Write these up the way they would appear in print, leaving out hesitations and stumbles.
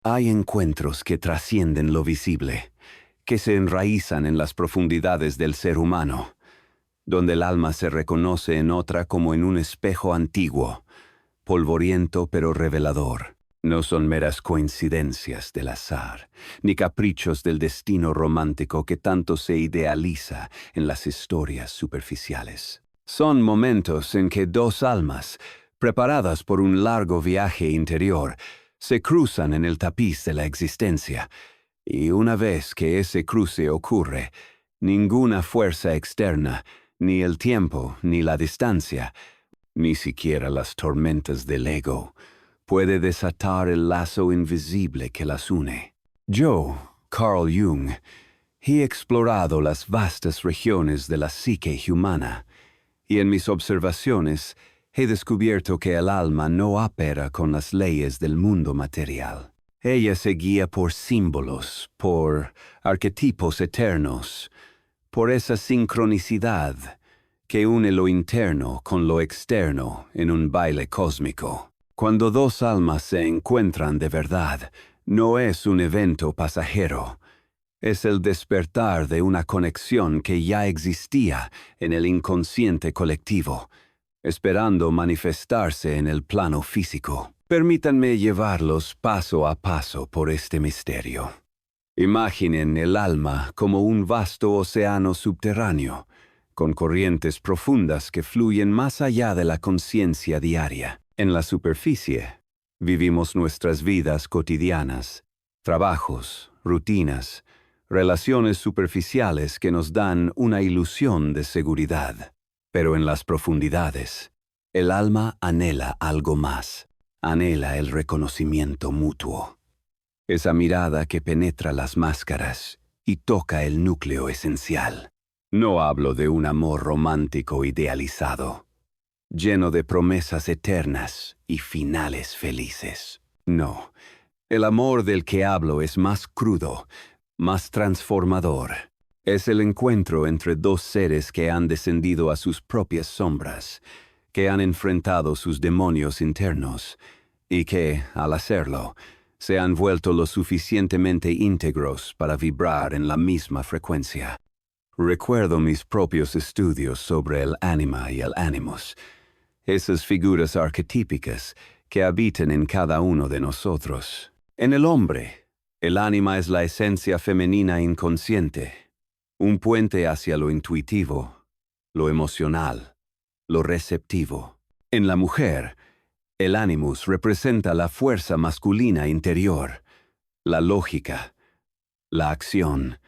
Hay encuentros que trascienden lo visible, que se enraizan en las profundidades del ser humano, donde el alma se reconoce en otra como en un espejo antiguo, polvoriento pero revelador. No son meras coincidencias del azar, ni caprichos del destino romántico que tanto se idealiza en las historias superficiales. Son momentos en que dos almas, preparadas por un largo viaje interior, se cruzan en el tapiz de la existencia, y una vez que ese cruce ocurre, ninguna fuerza externa, ni el tiempo, ni la distancia, ni siquiera las tormentas del ego, puede desatar el lazo invisible que las une. Yo, Carl Jung, he explorado las vastas regiones de la psique humana, y en mis observaciones he descubierto que el alma no opera con las leyes del mundo material. Ella se guía por símbolos, por arquetipos eternos, por esa sincronicidad que une lo interno con lo externo en un baile cósmico. Cuando dos almas se encuentran de verdad, no es un evento pasajero. Es el despertar de una conexión que ya existía en el inconsciente colectivo, esperando manifestarse en el plano físico. Permítanme llevarlos paso a paso por este misterio. Imaginen el alma como un vasto océano subterráneo, con corrientes profundas que fluyen más allá de la conciencia diaria. En la superficie, vivimos nuestras vidas cotidianas, trabajos, rutinas, relaciones superficiales que nos dan una ilusión de seguridad. Pero en las profundidades, el alma anhela algo más, anhela el reconocimiento mutuo. Esa mirada que penetra las máscaras y toca el núcleo esencial. No hablo de un amor romántico idealizado, lleno de promesas eternas y finales felices. No, el amor del que hablo es más crudo, más transformador. Es el encuentro entre dos seres que han descendido a sus propias sombras, que han enfrentado sus demonios internos, y que, al hacerlo, se han vuelto lo suficientemente íntegros para vibrar en la misma frecuencia. Recuerdo mis propios estudios sobre el ánima y el ánimos, esas figuras arquetípicas que habitan en cada uno de nosotros. En el hombre, el ánima es la esencia femenina inconsciente, un puente hacia lo intuitivo, lo emocional, lo receptivo. En la mujer, el animus representa la fuerza masculina interior, la lógica, la acción,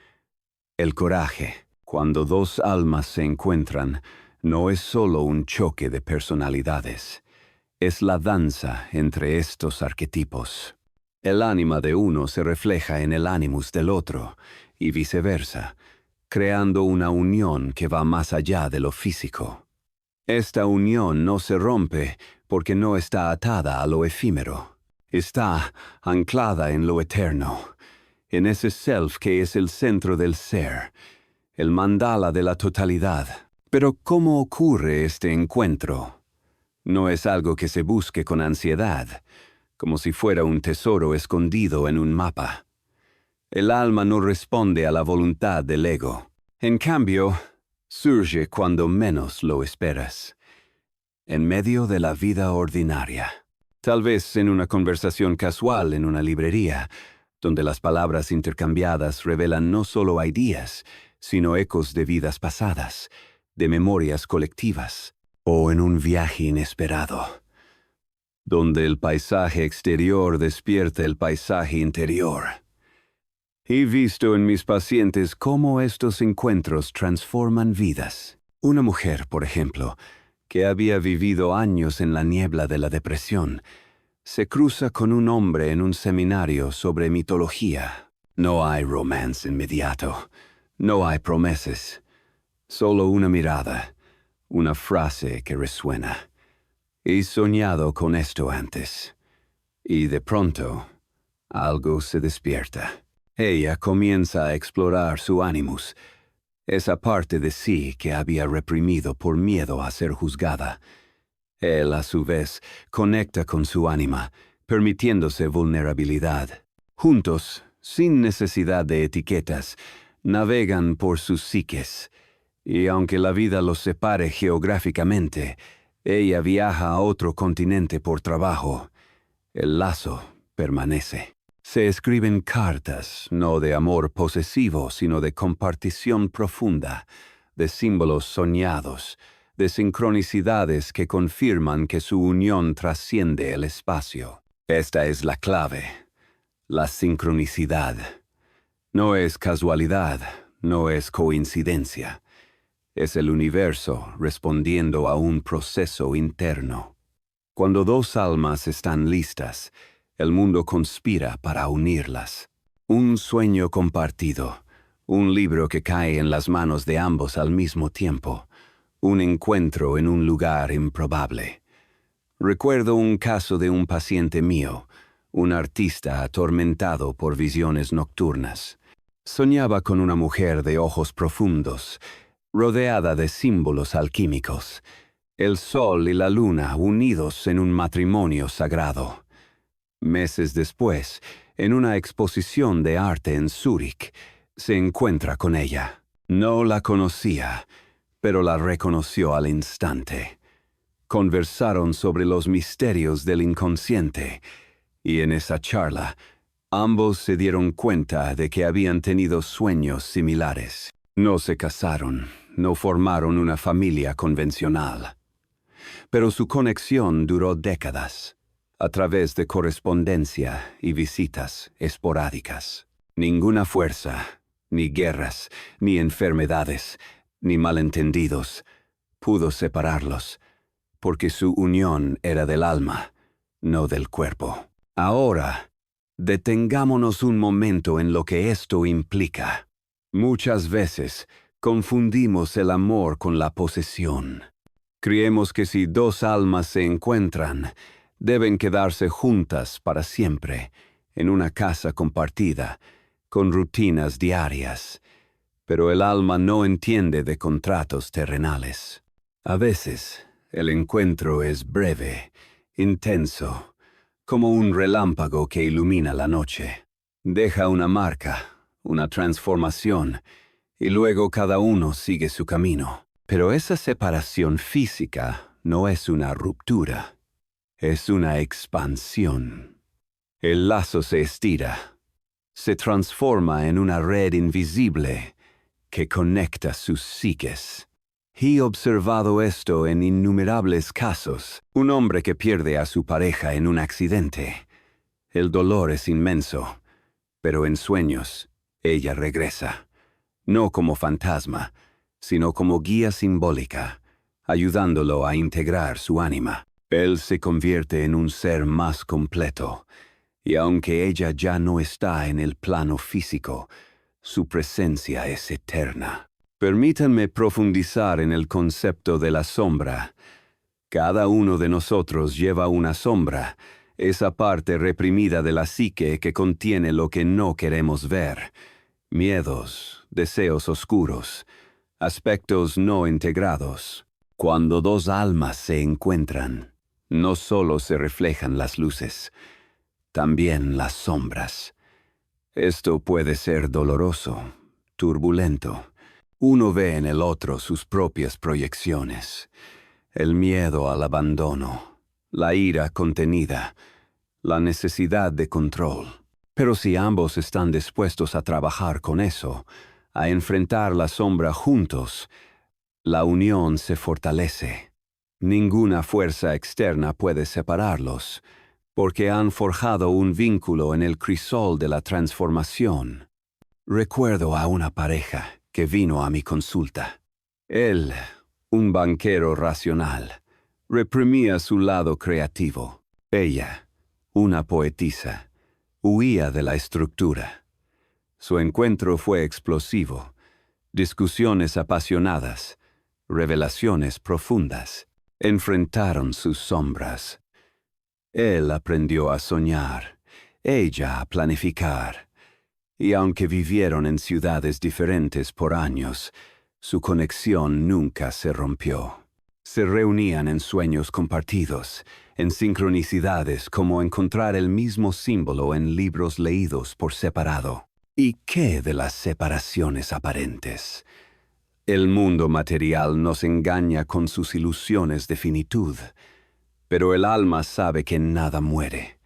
el coraje. Cuando dos almas se encuentran, no es solo un choque de personalidades, es la danza entre estos arquetipos. El ánima de uno se refleja en el animus del otro, y viceversa, creando una unión que va más allá de lo físico. Esta unión no se rompe porque no está atada a lo efímero. Está anclada en lo eterno, en ese self que es el centro del ser, el mandala de la totalidad. Pero ¿cómo ocurre este encuentro? No es algo que se busque con ansiedad, como si fuera un tesoro escondido en un mapa. El alma no responde a la voluntad del ego. En cambio, surge cuando menos lo esperas, en medio de la vida ordinaria. Tal vez en una conversación casual en una librería, donde las palabras intercambiadas revelan no solo ideas, sino ecos de vidas pasadas, de memorias colectivas, o en un viaje inesperado, donde el paisaje exterior despierta el paisaje interior. He visto en mis pacientes cómo estos encuentros transforman vidas. Una mujer, por ejemplo, que había vivido años en la niebla de la depresión, se cruza con un hombre en un seminario sobre mitología. No hay romance inmediato, no hay promesas. Solo una mirada, una frase que resuena. He soñado con esto antes. Y de pronto, algo se despierta. Ella comienza a explorar su animus, esa parte de sí que había reprimido por miedo a ser juzgada. Él, a su vez, conecta con su ánima, permitiéndose vulnerabilidad. Juntos, sin necesidad de etiquetas, navegan por sus psiques, y aunque la vida los separe geográficamente, ella viaja a otro continente por trabajo. El lazo permanece. Se escriben cartas, no de amor posesivo, sino de compartición profunda, de símbolos soñados, de sincronicidades que confirman que su unión trasciende el espacio. Esta es la clave, la sincronicidad. No es casualidad, no es coincidencia. Es el universo respondiendo a un proceso interno. Cuando dos almas están listas, el mundo conspira para unirlas. Un sueño compartido, un libro que cae en las manos de ambos al mismo tiempo, un encuentro en un lugar improbable. Recuerdo un caso de un paciente mío, un artista atormentado por visiones nocturnas. Soñaba con una mujer de ojos profundos, rodeada de símbolos alquímicos, el sol y la luna unidos en un matrimonio sagrado. Meses después, en una exposición de arte en Zúrich, se encuentra con ella. No la conocía, pero la reconoció al instante. Conversaron sobre los misterios del inconsciente, y en esa charla, ambos se dieron cuenta de que habían tenido sueños similares. No se casaron, no formaron una familia convencional. Pero su conexión duró décadas, a través de correspondencia y visitas esporádicas. Ninguna fuerza, ni guerras, ni enfermedades, ni malentendidos pudo separarlos, porque su unión era del alma, no del cuerpo. Ahora, detengámonos un momento en lo que esto implica. Muchas veces confundimos el amor con la posesión. Creemos que si dos almas se encuentran, deben quedarse juntas para siempre, en una casa compartida, con rutinas diarias. Pero el alma no entiende de contratos terrenales. A veces, el encuentro es breve, intenso, como un relámpago que ilumina la noche. Deja una marca, una transformación, y luego cada uno sigue su camino. Pero esa separación física no es una ruptura, es una expansión. El lazo se estira, se transforma en una red invisible que conecta sus psiques. He observado esto en innumerables casos. Un hombre que pierde a su pareja en un accidente. El dolor es inmenso, pero en sueños, ella regresa, no como fantasma, sino como guía simbólica, ayudándolo a integrar su ánima. Él se convierte en un ser más completo, y aunque ella ya no está en el plano físico, su presencia es eterna. Permítanme profundizar en el concepto de la sombra. Cada uno de nosotros lleva una sombra, esa parte reprimida de la psique que contiene lo que no queremos ver, miedos, deseos oscuros, aspectos no integrados. Cuando dos almas se encuentran, no solo se reflejan las luces, también las sombras. Esto puede ser doloroso, turbulento. Uno ve en el otro sus propias proyecciones, el miedo al abandono, la ira contenida, la necesidad de control. Pero si ambos están dispuestos a trabajar con eso, a enfrentar la sombra juntos, la unión se fortalece. Ninguna fuerza externa puede separarlos, porque han forjado un vínculo en el crisol de la transformación. Recuerdo a una pareja que vino a mi consulta. Él, un banquero racional, reprimía su lado creativo. Ella, una poetisa, huía de la estructura. Su encuentro fue explosivo, discusiones apasionadas, revelaciones profundas. Enfrentaron sus sombras. Él aprendió a soñar, ella a planificar. Y aunque vivieron en ciudades diferentes por años, su conexión nunca se rompió. Se reunían en sueños compartidos, en sincronicidades como encontrar el mismo símbolo en libros leídos por separado. ¿Y qué de las separaciones aparentes? El mundo material nos engaña con sus ilusiones de finitud, pero el alma sabe que nada muere.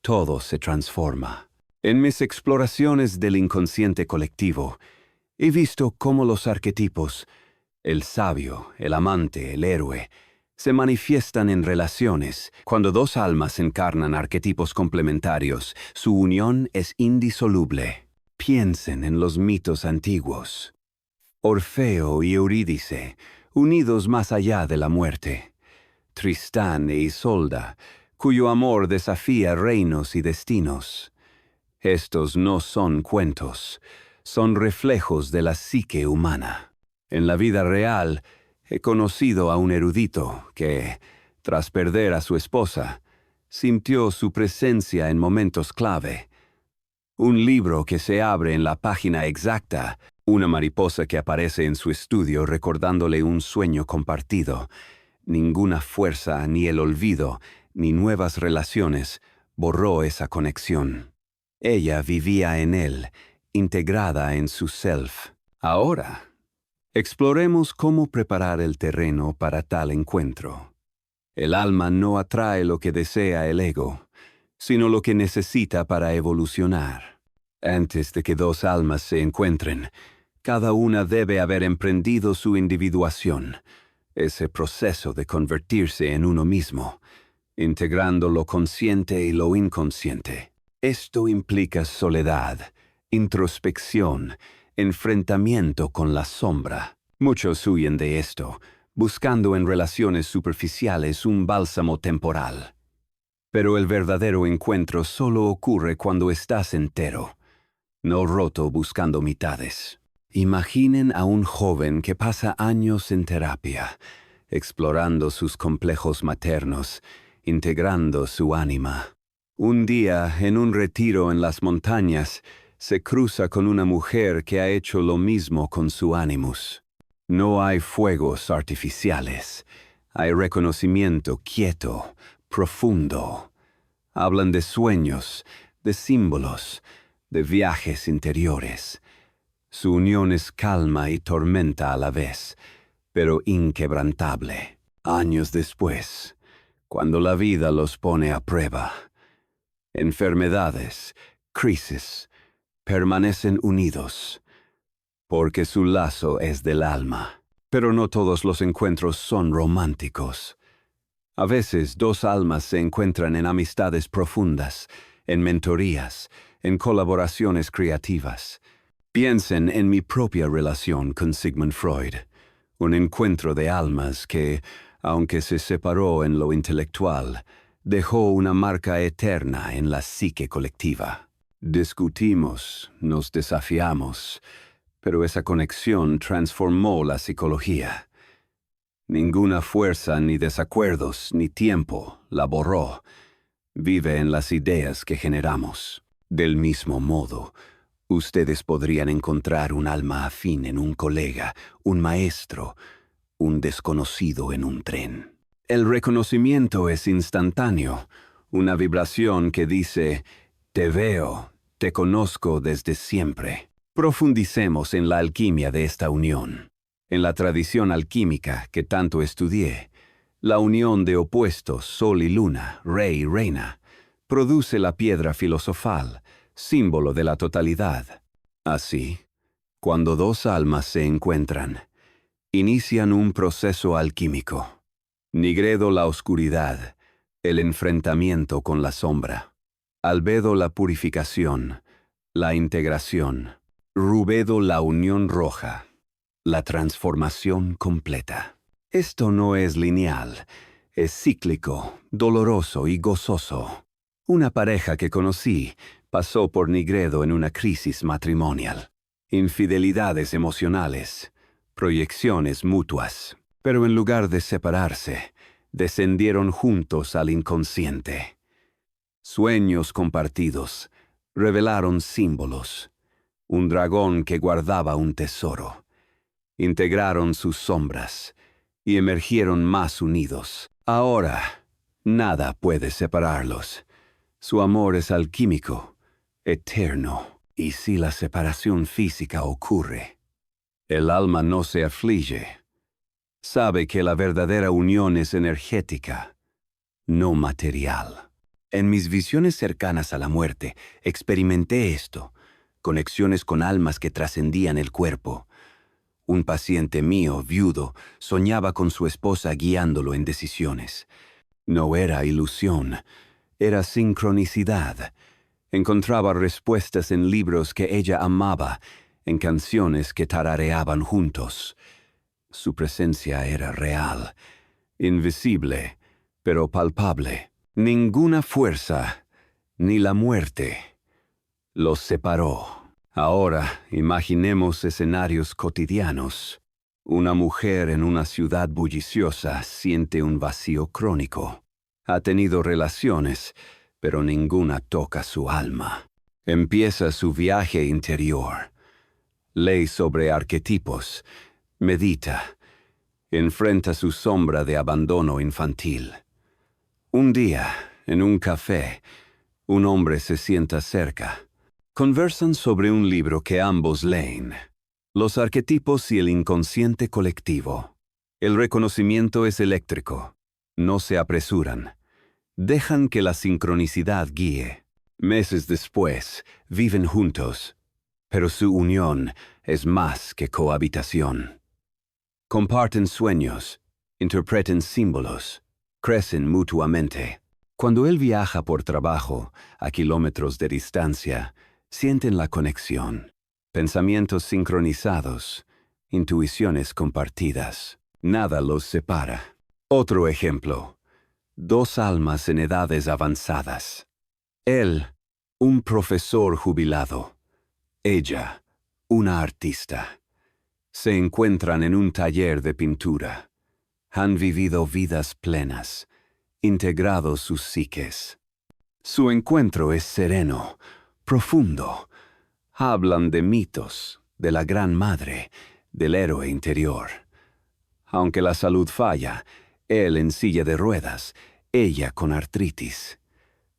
Todo se transforma. En mis exploraciones del inconsciente colectivo, he visto cómo los arquetipos, el sabio, el amante, el héroe, se manifiestan en relaciones. Cuando dos almas encarnan arquetipos complementarios, su unión es indisoluble. Piensen en los mitos antiguos. Orfeo y Eurídice, unidos más allá de la muerte. Tristán e Isolda, cuyo amor desafía reinos y destinos. Estos no son cuentos, son reflejos de la psique humana. En la vida real, he conocido a un erudito que, tras perder a su esposa, sintió su presencia en momentos clave. Un libro que se abre en la página exacta, una mariposa que aparece en su estudio recordándole un sueño compartido. Ninguna fuerza, ni el olvido, ni nuevas relaciones borró esa conexión. Ella vivía en él, integrada en su self. Ahora, exploremos cómo preparar el terreno para tal encuentro. El alma no atrae lo que desea el ego, sino lo que necesita para evolucionar. Antes de que dos almas se encuentren, cada una debe haber emprendido su individuación, ese proceso de convertirse en uno mismo, integrando lo consciente y lo inconsciente. Esto implica soledad, introspección, enfrentamiento con la sombra. Muchos huyen de esto, buscando en relaciones superficiales un bálsamo temporal. Pero el verdadero encuentro solo ocurre cuando estás entero, no roto buscando mitades. Imaginen a un joven que pasa años en terapia, explorando sus complejos maternos, integrando su ánima. Un día, en un retiro en las montañas, se cruza con una mujer que ha hecho lo mismo con su ánimus. No hay fuegos artificiales, hay reconocimiento quieto, profundo. Hablan de sueños, de símbolos, de viajes interiores. Su unión es calma y tormenta a la vez, pero inquebrantable. Años después, cuando la vida los pone a prueba, enfermedades, crisis, permanecen unidos, porque su lazo es del alma. Pero no todos los encuentros son románticos. A veces dos almas se encuentran en amistades profundas, en mentorías, en colaboraciones creativas. Piensen en mi propia relación con Sigmund Freud, un encuentro de almas que, aunque se separó en lo intelectual, dejó una marca eterna en la psique colectiva. Discutimos, nos desafiamos, pero esa conexión transformó la psicología. Ninguna fuerza, ni desacuerdos, ni tiempo la borró. Vive en las ideas que generamos. Del mismo modo, ustedes podrían encontrar un alma afín en un colega, un maestro, un desconocido en un tren. El reconocimiento es instantáneo, una vibración que dice, te veo, te conozco desde siempre. Profundicemos en la alquimia de esta unión. En la tradición alquímica que tanto estudié, la unión de opuestos, sol y luna, rey y reina, produce la piedra filosofal, símbolo de la totalidad. Así, cuando dos almas se encuentran, inician un proceso alquímico. Nigredo la oscuridad, el enfrentamiento con la sombra. Albedo la purificación, la integración. Rubedo la unión roja, la transformación completa. Esto no es lineal, es cíclico, doloroso y gozoso. Una pareja que conocí pasó por Nigredo en una crisis matrimonial. Infidelidades emocionales, proyecciones mutuas. Pero en lugar de separarse, descendieron juntos al inconsciente. Sueños compartidos, revelaron símbolos. Un dragón que guardaba un tesoro. Integraron sus sombras, y emergieron más unidos. Ahora, nada puede separarlos. Su amor es alquímico, eterno, y si la separación física ocurre, el alma no se aflige. Sabe que la verdadera unión es energética, no material. En mis visiones cercanas a la muerte, experimenté esto, conexiones con almas que trascendían el cuerpo. Un paciente mío, viudo, soñaba con su esposa guiándolo en decisiones. No era ilusión, era sincronicidad. Encontraba respuestas en libros que ella amaba, en canciones que tarareaban juntos. Su presencia era real, invisible, pero palpable. Ninguna fuerza, ni la muerte, los separó. Ahora imaginemos escenarios cotidianos. Una mujer en una ciudad bulliciosa siente un vacío crónico. Ha tenido relaciones, pero ninguna toca su alma. Empieza su viaje interior. Lee sobre arquetipos, medita, enfrenta su sombra de abandono infantil. Un día, en un café, un hombre se sienta cerca. Conversan sobre un libro que ambos leen, Los arquetipos y el inconsciente colectivo. El reconocimiento es eléctrico. No se apresuran. Dejan que la sincronicidad guíe. Meses después, viven juntos, pero su unión es más que cohabitación. Comparten sueños, interpretan símbolos, crecen mutuamente. Cuando él viaja por trabajo, a kilómetros de distancia, sienten la conexión, pensamientos sincronizados, intuiciones compartidas. Nada los separa. Otro ejemplo. Dos almas en edades avanzadas. Él, un profesor jubilado. Ella, una artista. Se encuentran en un taller de pintura. Han vivido vidas plenas, integrado sus psiques. Su encuentro es sereno, profundo. Hablan de mitos, de la Gran Madre, del héroe interior. Aunque la salud falla, él en silla de ruedas, ella con artritis.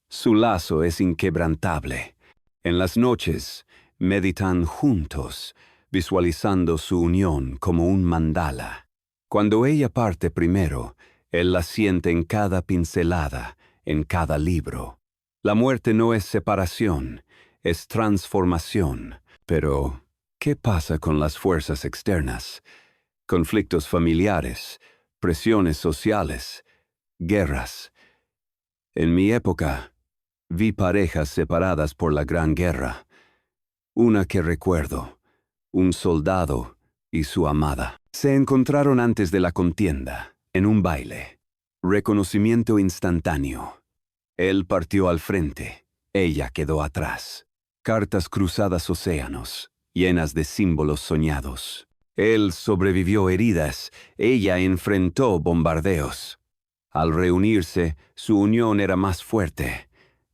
Su lazo es inquebrantable. En las noches, meditan juntos, visualizando su unión como un mandala. Cuando ella parte primero, él la siente en cada pincelada, en cada libro. La muerte no es separación, es transformación. Pero, ¿qué pasa con las fuerzas externas? Conflictos familiares, presiones sociales, guerras. En mi época, vi parejas separadas por la Gran Guerra. Una que recuerdo, un soldado y su amada. Se encontraron antes de la contienda, en un baile. Reconocimiento instantáneo. Él partió al frente, ella quedó atrás. Cartas cruzadas océanos, llenas de símbolos soñados. Él sobrevivió heridas, ella enfrentó bombardeos. Al reunirse, su unión era más fuerte.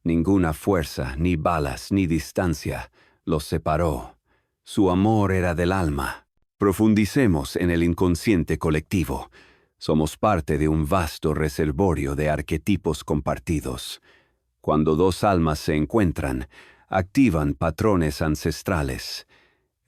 Ninguna fuerza, ni balas, ni distancia los separó. Su amor era del alma. Profundicemos en el inconsciente colectivo. Somos parte de un vasto reservorio de arquetipos compartidos. Cuando dos almas se encuentran, activan patrones ancestrales.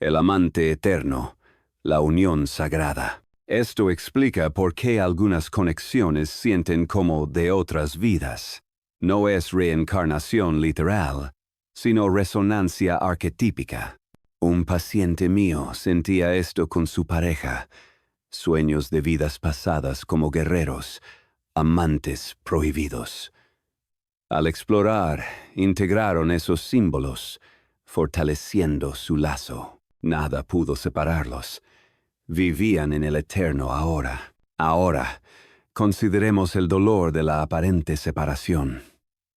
El amante eterno, la unión sagrada. Esto explica por qué algunas conexiones sienten como de otras vidas. No es reencarnación literal, sino resonancia arquetípica. Un paciente mío sentía esto con su pareja. Sueños de vidas pasadas como guerreros, amantes prohibidos. Al explorar, integraron esos símbolos, fortaleciendo su lazo. Nada pudo separarlos. Vivían en el eterno ahora. Ahora, consideremos el dolor de la aparente separación.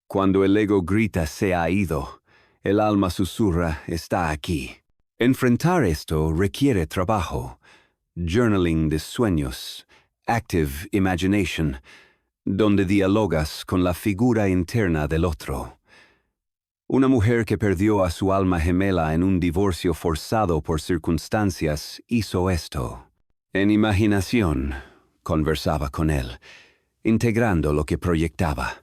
Cuando el ego grita se ha ido, el alma susurra está aquí. Enfrentar esto requiere trabajo, journaling de sueños, active imagination, donde dialogas con la figura interna del otro. Una mujer que perdió a su alma gemela en un divorcio forzado por circunstancias hizo esto. En imaginación, conversaba con él, integrando lo que proyectaba.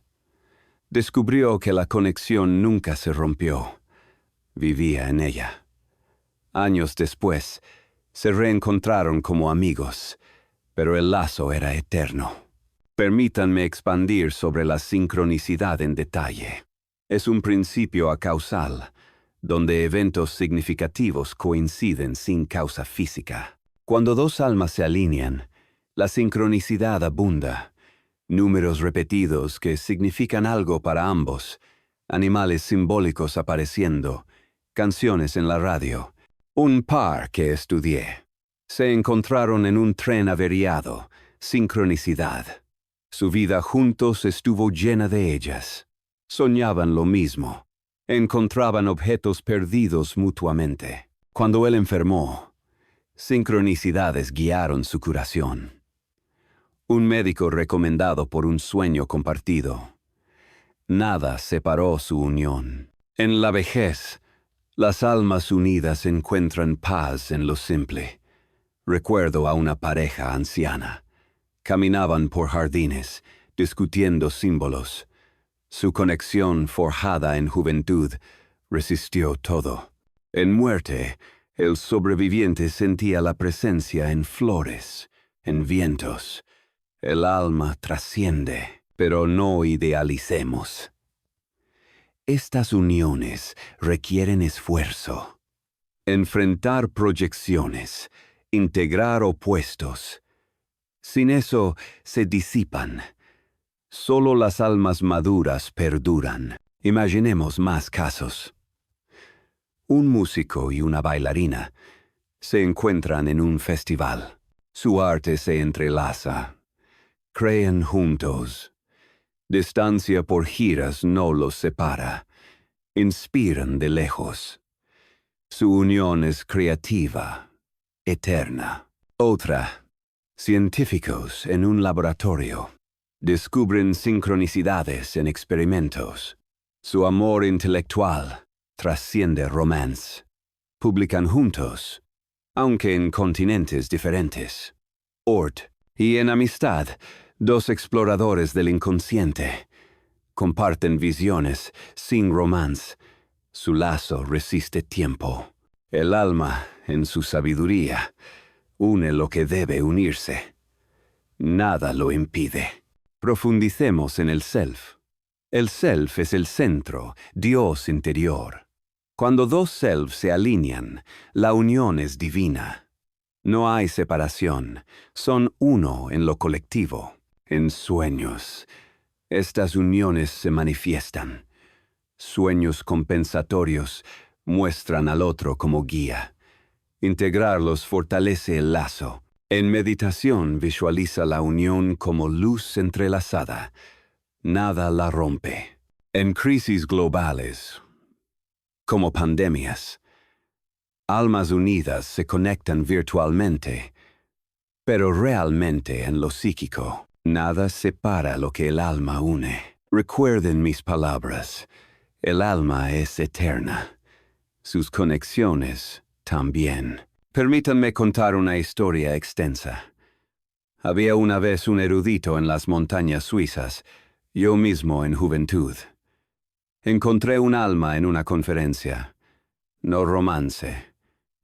Descubrió que la conexión nunca se rompió. Vivía en ella. Años después, se reencontraron como amigos, pero el lazo era eterno. Permítanme expandir sobre la sincronicidad en detalle. Es un principio acausal, donde eventos significativos coinciden sin causa física. Cuando dos almas se alinean, la sincronicidad abunda. Números repetidos que significan algo para ambos, animales simbólicos apareciendo, canciones en la radio. Un par que estudié. Se encontraron en un tren averiado, sincronicidad. Su vida juntos estuvo llena de ellas. Soñaban lo mismo. Encontraban objetos perdidos mutuamente. Cuando él enfermó, sincronicidades guiaron su curación. Un médico recomendado por un sueño compartido. Nada separó su unión. En la vejez, las almas unidas encuentran paz en lo simple. Recuerdo a una pareja anciana. Caminaban por jardines, discutiendo símbolos. Su conexión forjada en juventud resistió todo. En muerte, el sobreviviente sentía la presencia en flores, en vientos. El alma trasciende, pero no idealicemos. Estas uniones requieren esfuerzo. Enfrentar proyecciones, integrar opuestos. Sin eso, se disipan. Solo las almas maduras perduran. Imaginemos más casos. Un músico y una bailarina se encuentran en un festival. Su arte se entrelaza. Creen juntos. Distancia por giras no los separa. Inspiran de lejos. Su unión es creativa, eterna. Otra. Científicos en un laboratorio. Descubren sincronicidades en experimentos. Su amor intelectual trasciende romance. Publican juntos, aunque en continentes diferentes. Ort y en amistad, dos exploradores del inconsciente. Comparten visiones sin romance. Su lazo resiste tiempo. El alma, en su sabiduría, une lo que debe unirse. Nada lo impide. Profundicemos en el self. El self es el centro, Dios interior. Cuando dos selves se alinean, la unión es divina. No hay separación, son uno en lo colectivo. En sueños, estas uniones se manifiestan. Sueños compensatorios muestran al otro como guía. Integrarlos fortalece el lazo. En meditación visualiza la unión como luz entrelazada. Nada la rompe. En crisis globales, como pandemias, almas unidas se conectan virtualmente, pero realmente en lo psíquico. Nada separa lo que el alma une. Recuerden mis palabras. El alma es eterna. Sus conexiones también. Permítanme contar una historia extensa. Había una vez un erudito en las montañas suizas, yo mismo en juventud. Encontré un alma en una conferencia. No romance,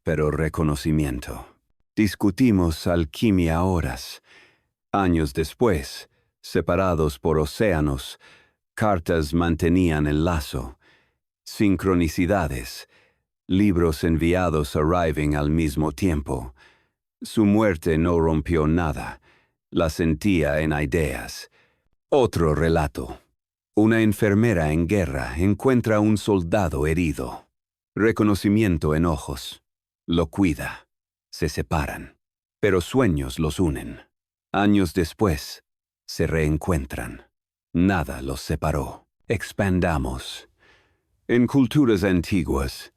pero reconocimiento. Discutimos alquimia horas. Años después, separados por océanos, cartas mantenían el lazo. Sincronicidades. Libros enviados arriben al mismo tiempo. Su muerte no rompió nada. La sentía en ideas. Otro relato. Una enfermera en guerra encuentra a un soldado herido. Reconocimiento en ojos. Lo cuida. Se separan. Pero sueños los unen. Años después, se reencuentran. Nada los separó. Expandamos. En culturas antiguas,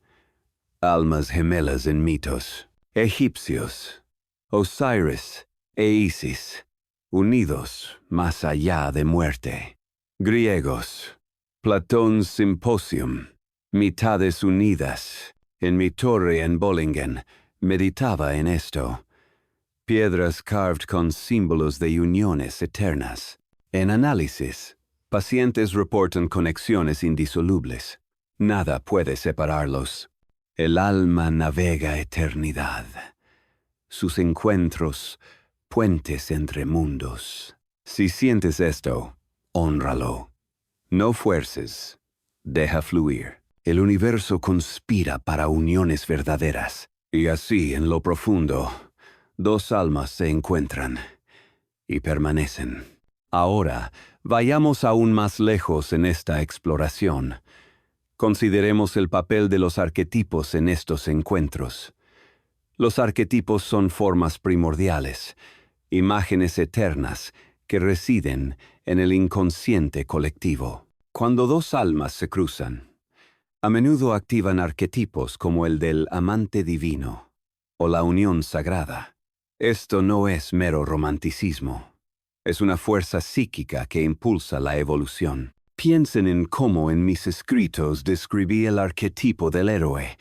almas gemelas en mitos, egipcios, Osiris e Isis, unidos más allá de muerte. Griegos, Platón Symposium, mitades unidas. En mi torre en Bollingen, meditaba en esto. piedras carved con símbolos de uniones eternas. En análisis, pacientes reportan conexiones indisolubles. Nada puede separarlos. El alma navega eternidad. Sus encuentros, puentes entre mundos. Si sientes esto, hónralo. No fuerces, deja fluir. El universo conspira para uniones verdaderas. Y así, en lo profundo, dos almas se encuentran y permanecen. Ahora, vayamos aún más lejos en esta exploración. Consideremos el papel de los arquetipos en estos encuentros. Los arquetipos son formas primordiales, imágenes eternas que residen en el inconsciente colectivo. Cuando dos almas se cruzan, a menudo activan arquetipos como el del amante divino o la unión sagrada. Esto no es mero romanticismo. Es una fuerza psíquica que impulsa la evolución. Piensen en cómo en mis escritos describí el arquetipo del héroe,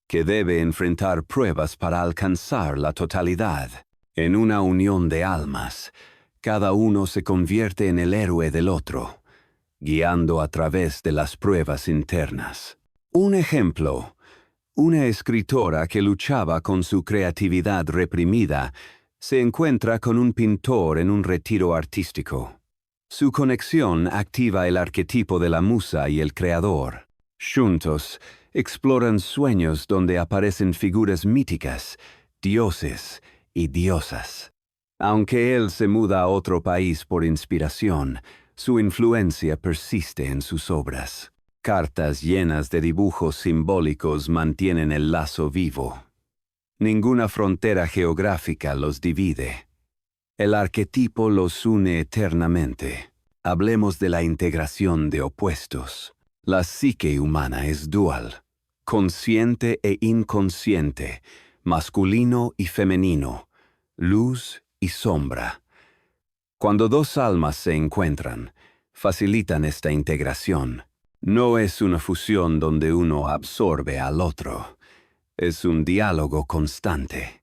que debe enfrentar pruebas para alcanzar la totalidad. En una unión de almas, cada uno se convierte en el héroe del otro, guiando a través de las pruebas internas. Un ejemplo: una escritora que luchaba con su creatividad reprimida se encuentra con un pintor en un retiro artístico. Su conexión activa el arquetipo de la musa y el creador. Juntos, exploran sueños donde aparecen figuras míticas, dioses y diosas. Aunque él se muda a otro país por inspiración, su influencia persiste en sus obras. Cartas llenas de dibujos simbólicos mantienen el lazo vivo. Ninguna frontera geográfica los divide. El arquetipo los une eternamente. Hablemos de la integración de opuestos. La psique humana es dual, consciente e inconsciente, masculino y femenino, luz y sombra. Cuando dos almas se encuentran, facilitan esta integración. No es una fusión donde uno absorbe al otro. Es un diálogo constante.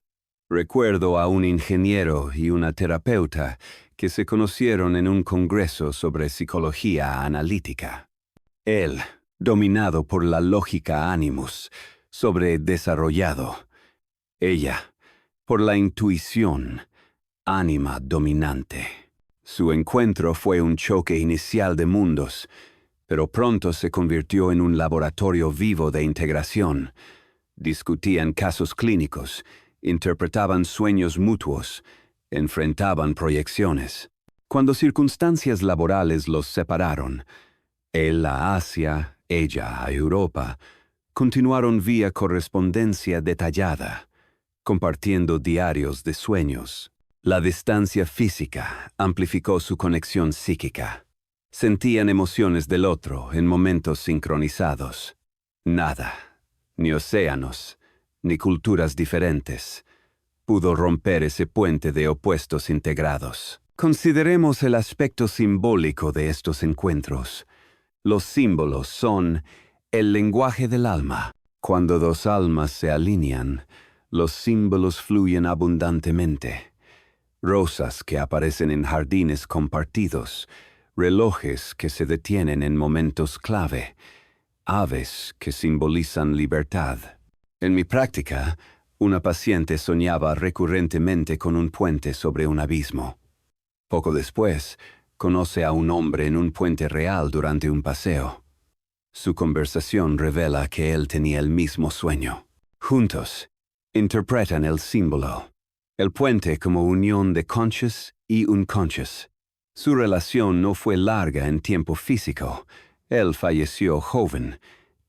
Recuerdo a un ingeniero y una terapeuta que se conocieron en un congreso sobre psicología analítica. Él, dominado por la lógica animus, sobredesarrollado. Ella, por la intuición, ánima dominante. Su encuentro fue un choque inicial de mundos, pero pronto se convirtió en un laboratorio vivo de integración. Discutían casos clínicos, interpretaban sueños mutuos, enfrentaban proyecciones. Cuando circunstancias laborales los separaron, él a Asia, ella a Europa, continuaron vía correspondencia detallada, compartiendo diarios de sueños. La distancia física amplificó su conexión psíquica. Sentían emociones del otro en momentos sincronizados. Nada, ni océanos, ni culturas diferentes, pudo romper ese puente de opuestos integrados. Consideremos el aspecto simbólico de estos encuentros. Los símbolos son el lenguaje del alma. Cuando dos almas se alinean, los símbolos fluyen abundantemente. Rosas que aparecen en jardines compartidos, relojes que se detienen en momentos clave, aves que simbolizan libertad. En mi práctica, una paciente soñaba recurrentemente con un puente sobre un abismo. Poco después, conoce a un hombre en un puente real durante un paseo. Su conversación revela que él tenía el mismo sueño. Juntos, interpretan el símbolo, el puente como unión de conscious y unconscious. Su relación no fue larga en tiempo físico. Él falleció joven,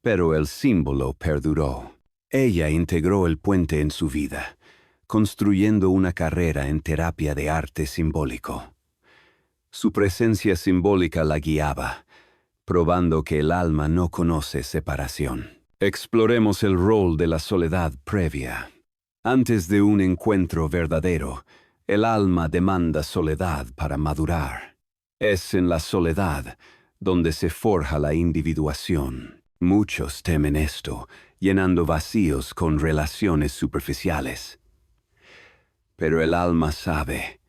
pero el símbolo perduró. Ella integró el puente en su vida, construyendo una carrera en terapia de arte simbólico. Su presencia simbólica la guiaba, probando que el alma no conoce separación. Exploremos el rol de la soledad previa. Antes de un encuentro verdadero, el alma demanda soledad para madurar. Es en la soledad donde se forja la individuación. Muchos temen esto, llenando vacíos con relaciones superficiales. pero el alma sabe.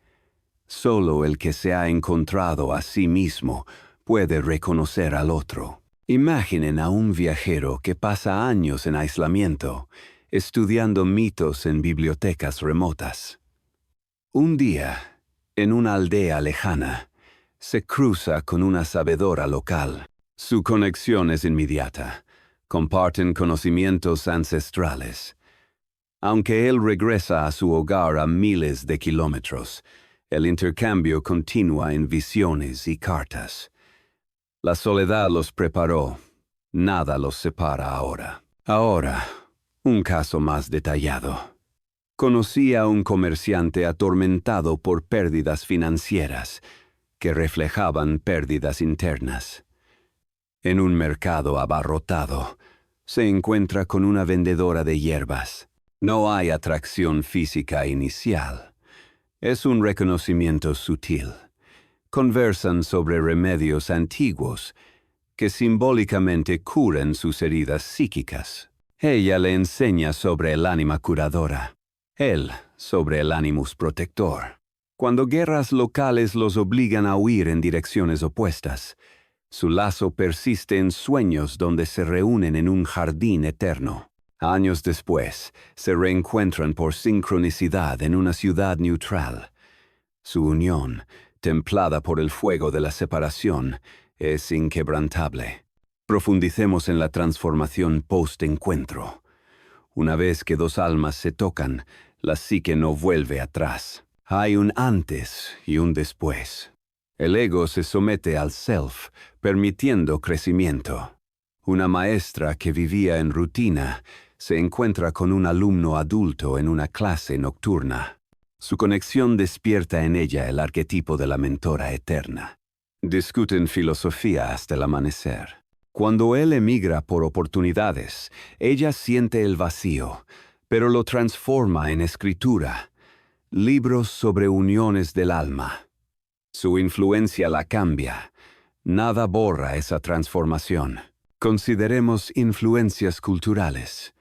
Solo el que se ha encontrado a sí mismo puede reconocer al otro. Imaginen a un viajero que pasa años en aislamiento, estudiando mitos en bibliotecas remotas. Un día, en una aldea lejana, se cruza con una sabedora local. Su conexión es inmediata. Comparten conocimientos ancestrales. Aunque él regresa a su hogar a miles de kilómetros, el intercambio continúa en visiones y cartas. La soledad los preparó. Nada los separa ahora. Ahora, un caso más detallado. Conocí a un comerciante atormentado por pérdidas financieras que reflejaban pérdidas internas. En un mercado abarrotado, se encuentra con una vendedora de hierbas. No hay atracción física inicial. Es un reconocimiento sutil. Conversan sobre remedios antiguos que simbólicamente curan sus heridas psíquicas. Ella le enseña sobre el ánima curadora, él sobre el animus protector. Cuando guerras locales los obligan a huir en direcciones opuestas, su lazo persiste en sueños donde se reúnen en un jardín eterno. Años después, se reencuentran por sincronicidad en una ciudad neutral. Su unión, templada por el fuego de la separación, es inquebrantable. Profundicemos en la transformación post-encuentro. Una vez que dos almas se tocan, la psique no vuelve atrás. Hay un antes y un después. El ego se somete al self, permitiendo crecimiento. Una maestra que vivía en rutina se encuentra con un alumno adulto en una clase nocturna. Su conexión despierta en ella el arquetipo de la mentora eterna. Discuten filosofía hasta el amanecer. Cuando él emigra por oportunidades, ella siente el vacío, pero lo transforma en escritura. Libros sobre uniones del alma. Su influencia la cambia. Nada borra esa transformación. Consideremos influencias culturales.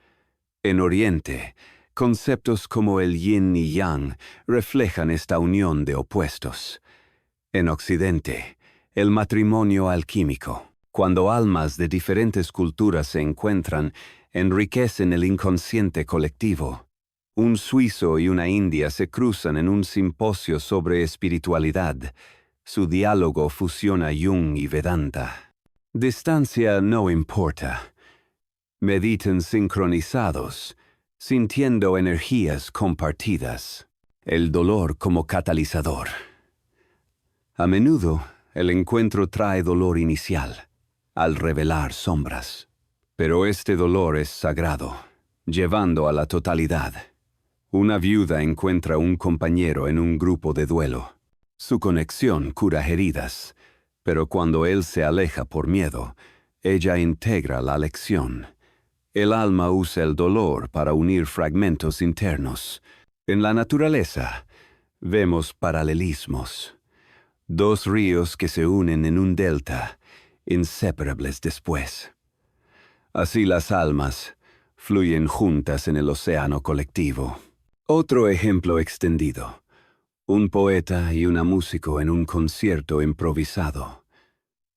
En Oriente, conceptos como el yin y yang reflejan esta unión de opuestos. En Occidente, el matrimonio alquímico. Cuando almas de diferentes culturas se encuentran, enriquecen el inconsciente colectivo. Un suizo y una india se cruzan en un simposio sobre espiritualidad. Su diálogo fusiona Jung y Vedanta. Distancia no importa. Mediten sincronizados, sintiendo energías compartidas. El dolor como catalizador. A menudo, el encuentro trae dolor inicial, al revelar sombras. Pero este dolor es sagrado, llevando a la totalidad. Una viuda encuentra un compañero en un grupo de duelo. Su conexión cura heridas, pero cuando él se aleja por miedo, ella integra la lección. El alma usa el dolor para unir fragmentos internos. En la naturaleza, vemos paralelismos. Dos ríos que se unen en un delta, inseparables después. Así las almas fluyen juntas en el océano colectivo. Otro ejemplo extendido. Un poeta y una músico en un concierto improvisado.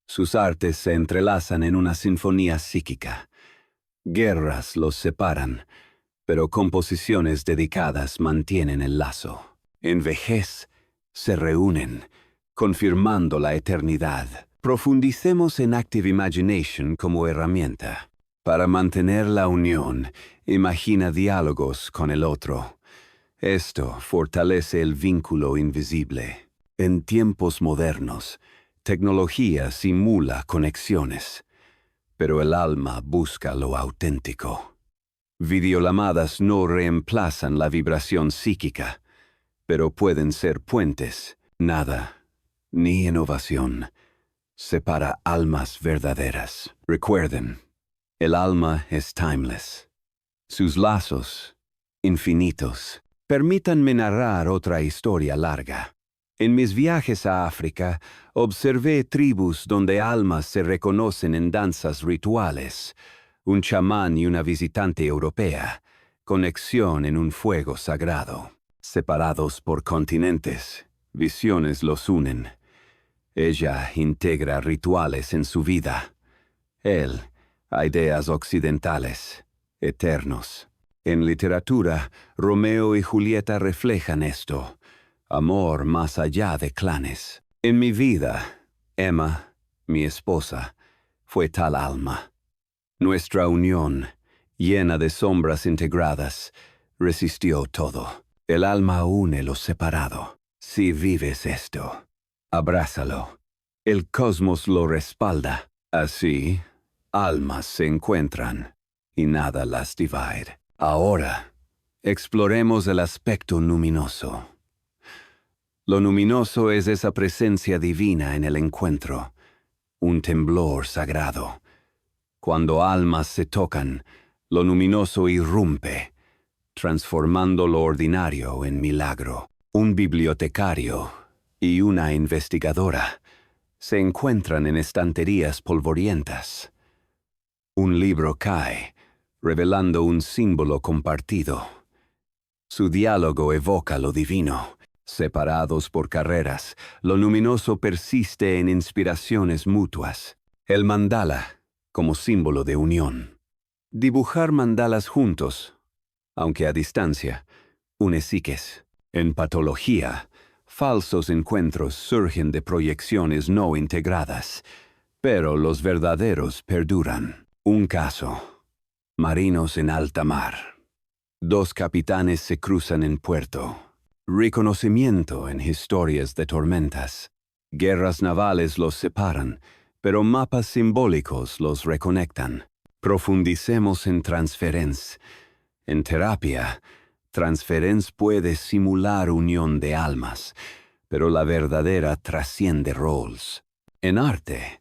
Sus artes se entrelazan en una sinfonía psíquica. Guerras los separan, pero composiciones dedicadas mantienen el lazo. En vejez se reúnen, confirmando la eternidad. Profundicemos en Active Imagination como herramienta. Para mantener la unión, imagina diálogos con el otro. Esto fortalece el vínculo invisible. En tiempos modernos, tecnología simula conexiones, pero el alma busca lo auténtico. Videollamadas no reemplazan la vibración psíquica, pero pueden ser puentes. Nada, ni innovación, separa almas verdaderas. Recuerden, el alma es timeless. Sus lazos, infinitos. Permítanme narrar otra historia larga. En mis viajes a África, observé tribus donde almas se reconocen en danzas rituales, un chamán y una visitante europea, conexión en un fuego sagrado. Separados por continentes, visiones los unen. Ella integra rituales en su vida. Él, ideas occidentales, eternos. En literatura, Romeo y Julieta reflejan esto. Amor más allá de clanes. En mi vida, Emma, mi esposa, fue tal alma. Nuestra unión, llena de sombras integradas, resistió todo. El alma une lo separado. Si vives esto, abrázalo. El cosmos lo respalda. Así, almas se encuentran y nada las divide. Ahora, exploremos el aspecto luminoso. Lo luminoso es esa presencia divina en el encuentro, un temblor sagrado. Cuando almas se tocan, lo luminoso irrumpe, transformando lo ordinario en milagro. Un bibliotecario y una investigadora se encuentran en estanterías polvorientas. Un libro cae, revelando un símbolo compartido. Su diálogo evoca lo divino. Separados por carreras, lo luminoso persiste en inspiraciones mutuas. El mandala, como símbolo de unión. Dibujar mandalas juntos, aunque a distancia, une psiques. En patología, falsos encuentros surgen de proyecciones no integradas, pero los verdaderos perduran. Un caso. Marinos en alta mar. Dos capitanes se cruzan en puerto. Reconocimiento en historias de tormentas. Guerras navales los separan, pero mapas simbólicos los reconectan. Profundicemos en transferencia. En terapia, transferencia puede simular unión de almas, pero la verdadera trasciende roles. En arte,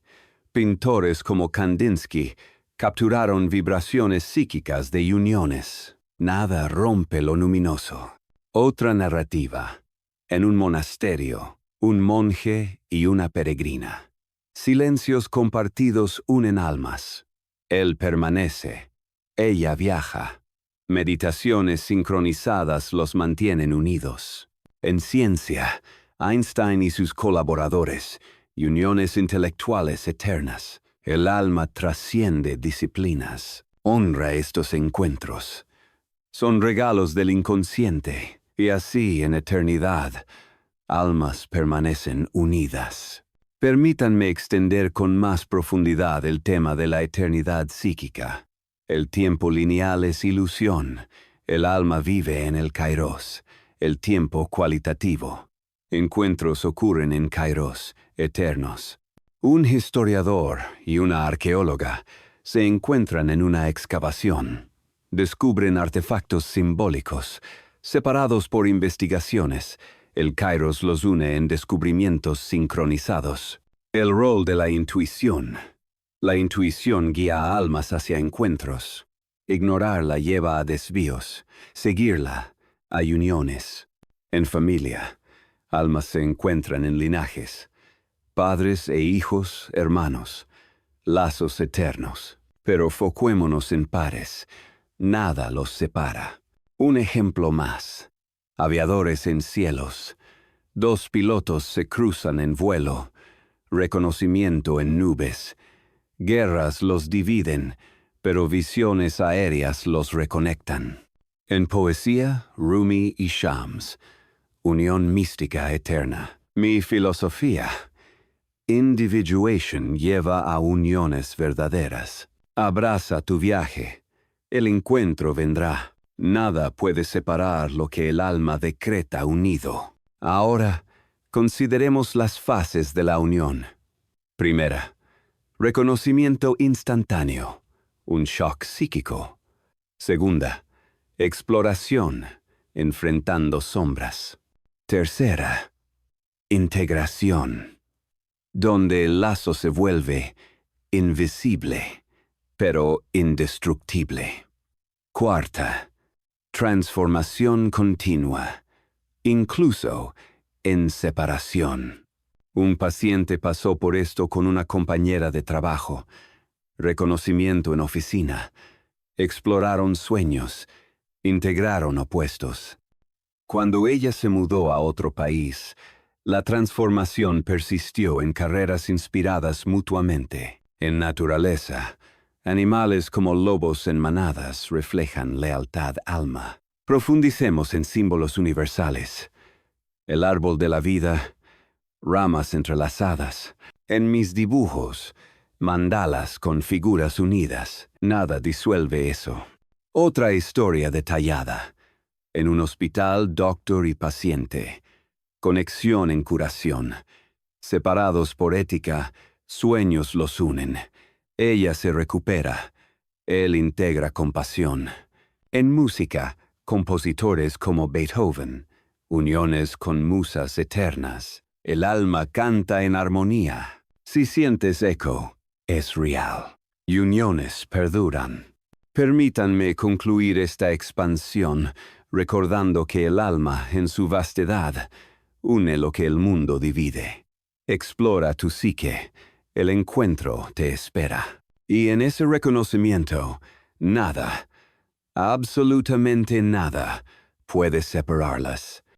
pintores como Kandinsky capturaron vibraciones psíquicas de uniones. Nada rompe lo luminoso. Otra narrativa. En un monasterio, un monje y una peregrina. Silencios compartidos unen almas. Él permanece. Ella viaja. Meditaciones sincronizadas los mantienen unidos. En ciencia, Einstein y sus colaboradores, uniones intelectuales eternas. El alma trasciende disciplinas. Honra estos encuentros. Son regalos del inconsciente. Y así, en eternidad, almas permanecen unidas. Permítanme extender con más profundidad el tema de la eternidad psíquica. El tiempo lineal es ilusión. El alma vive en el kairos, el tiempo cualitativo. Encuentros ocurren en kairos, eternos. Un historiador y una arqueóloga se encuentran en una excavación. Descubren artefactos simbólicos. Separados por investigaciones, el kairos los une en descubrimientos sincronizados. El rol de la intuición. La intuición guía a almas hacia encuentros. Ignorarla lleva a desvíos. Seguirla, a uniones. En familia, almas se encuentran en linajes. Padres e hijos, hermanos. Lazos eternos. Pero focuémonos en pares. Nada los separa. Un ejemplo más. Aviadores en cielos. Dos pilotos se cruzan en vuelo. Reconocimiento en nubes. Guerras los dividen, pero visiones aéreas los reconectan. En poesía, Rumi y Shams. Unión mística eterna. Mi filosofía. Individuation lleva a uniones verdaderas. Abraza tu viaje. El encuentro vendrá. Nada puede separar lo que el alma decreta unido. Ahora, consideremos las fases de la unión. Primera, reconocimiento instantáneo, un shock psíquico. Segunda, exploración, enfrentando sombras. Tercera, integración, donde el lazo se vuelve invisible, pero indestructible. Cuarta, transformación continua, incluso en separación. Un paciente pasó por esto con una compañera de trabajo. Reconocimiento en oficina. Exploraron sueños. Integraron opuestos. Cuando ella se mudó a otro país, la transformación persistió en carreras inspiradas mutuamente. En naturaleza, animales como lobos en manadas reflejan lealtad alma. Profundicemos en símbolos universales. El árbol de la vida, ramas entrelazadas. En mis dibujos, mandalas con figuras unidas. Nada disuelve eso. Otra historia detallada. En un hospital, doctor y paciente. Conexión en curación. Separados por ética, sueños los unen. Ella se recupera. Él integra compasión. En música, compositores como Beethoven. Uniones con musas eternas. El alma canta en armonía. Si sientes eco, es real. Y uniones perduran. Permítanme concluir esta expansión recordando que el alma, en su vastedad, une lo que el mundo divide. Explora tu psique, el encuentro te espera. Y en ese reconocimiento, nada, absolutamente nada, puede separarlas.